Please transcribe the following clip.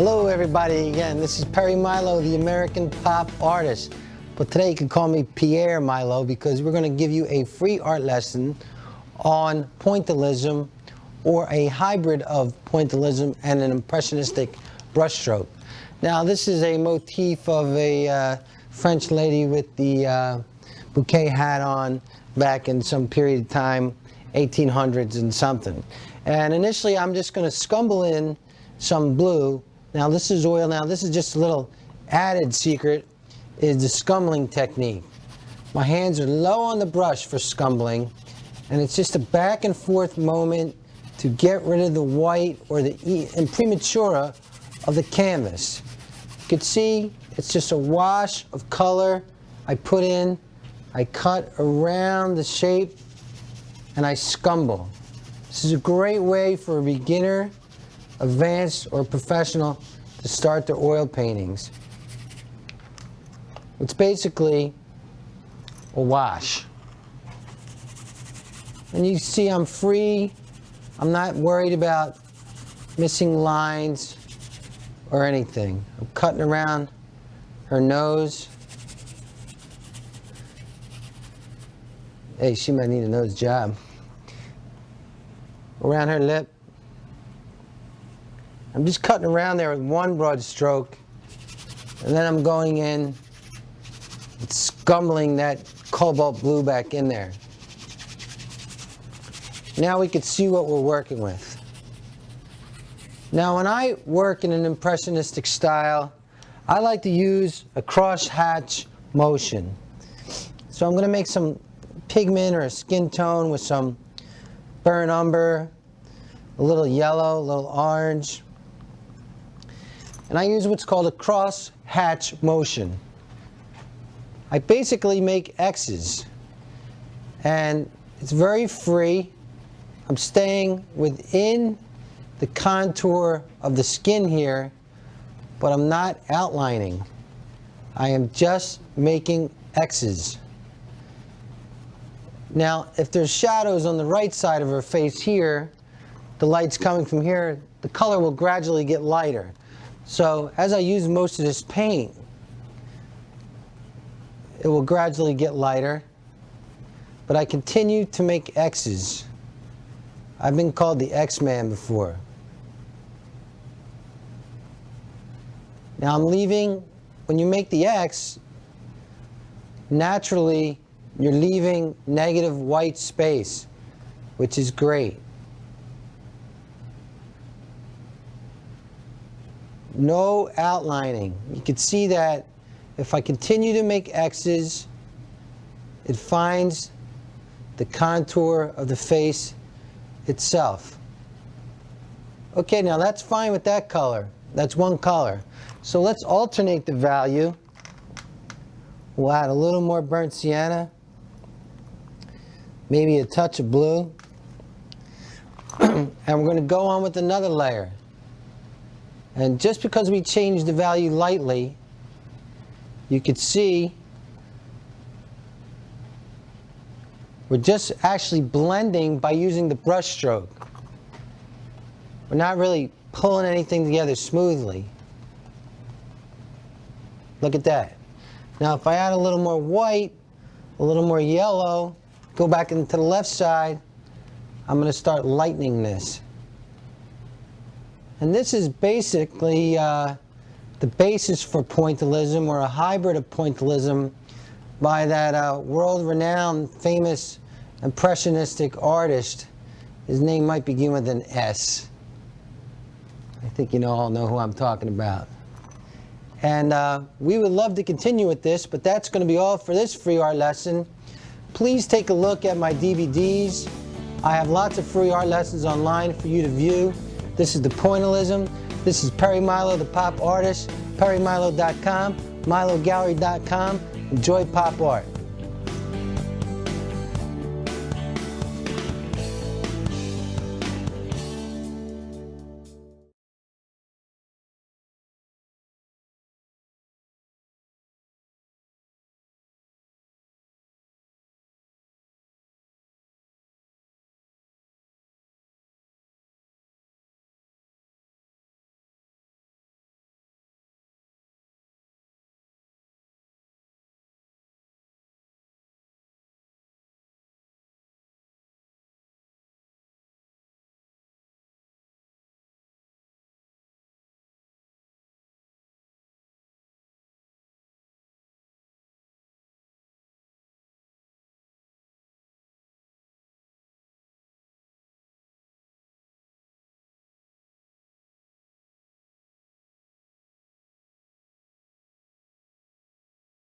Hello everybody again, this is Perry Milo, the American pop artist. But today you can call me Pierre Milo because we're going to give you a free art lesson on pointillism, or a hybrid of pointillism and an impressionistic brushstroke. Now this is a motif of a French lady with the bouquet hat on back in some period of time, 1800s and something. And initially I'm just going to scumble in some blue. Now this is oil. Now this is just a little added secret, is the scumbling technique. My hands are low on the brush for scumbling, and it's just a back and forth moment to get rid of the white or the imprimatura of the canvas. You can see it's just a wash of color I put in, I cut around the shape, and I scumble. This is a great way for a beginner, advanced, or professional to start their oil paintings. It's basically a wash. And you see I'm free. I'm not worried about missing lines or anything. I'm cutting around her nose. Hey, she might need a nose job. Around her lip. I'm just cutting around there with one broad stroke, and then I'm going in and scumbling that cobalt blue back in there. Now we can see what we're working with. Now when I work in an impressionistic style, I like to use a cross-hatch motion. So I'm going to make some pigment or a skin tone with some burnt umber, a little yellow, a little orange. And I use what's called a cross-hatch motion. I basically make X's, and it's very free. I'm staying within the contour of the skin here, but I'm not outlining. I am just making X's. Now, if there's shadows on the right side of her face here, the light's coming from here, the color will gradually get lighter. So as I use most of this paint, it will gradually get lighter, but I continue to make X's. I've been called the X-Man before. Now I'm leaving, when you make the X, naturally you're leaving negative white space, which is great. No outlining. You can see that if I continue to make X's, it finds the contour of the face itself. Okay, now that's fine with that color. That's one color. So let's alternate the value. We'll add a little more burnt sienna, maybe a touch of blue, and we're going to go on with another layer. And just because we changed the value lightly, you can see we're just actually blending by using the brush stroke. We're not really pulling anything together smoothly. Look at that. Now if I add a little more white, a little more yellow, go back into the left side, I'm going to start lightening this. And this is basically the basis for pointillism, or a hybrid of pointillism, by that world-renowned, famous impressionistic artist. His name might begin with an S. I think you all know who I'm talking about. And we would love to continue with this, but that's going to be all for this free art lesson. Please take a look at my DVDs. I have lots of free art lessons online for you to view. This is the pointillism. This is Perry Milo, the pop artist. PerryMilo.com, MiloGallery.com. Enjoy pop art.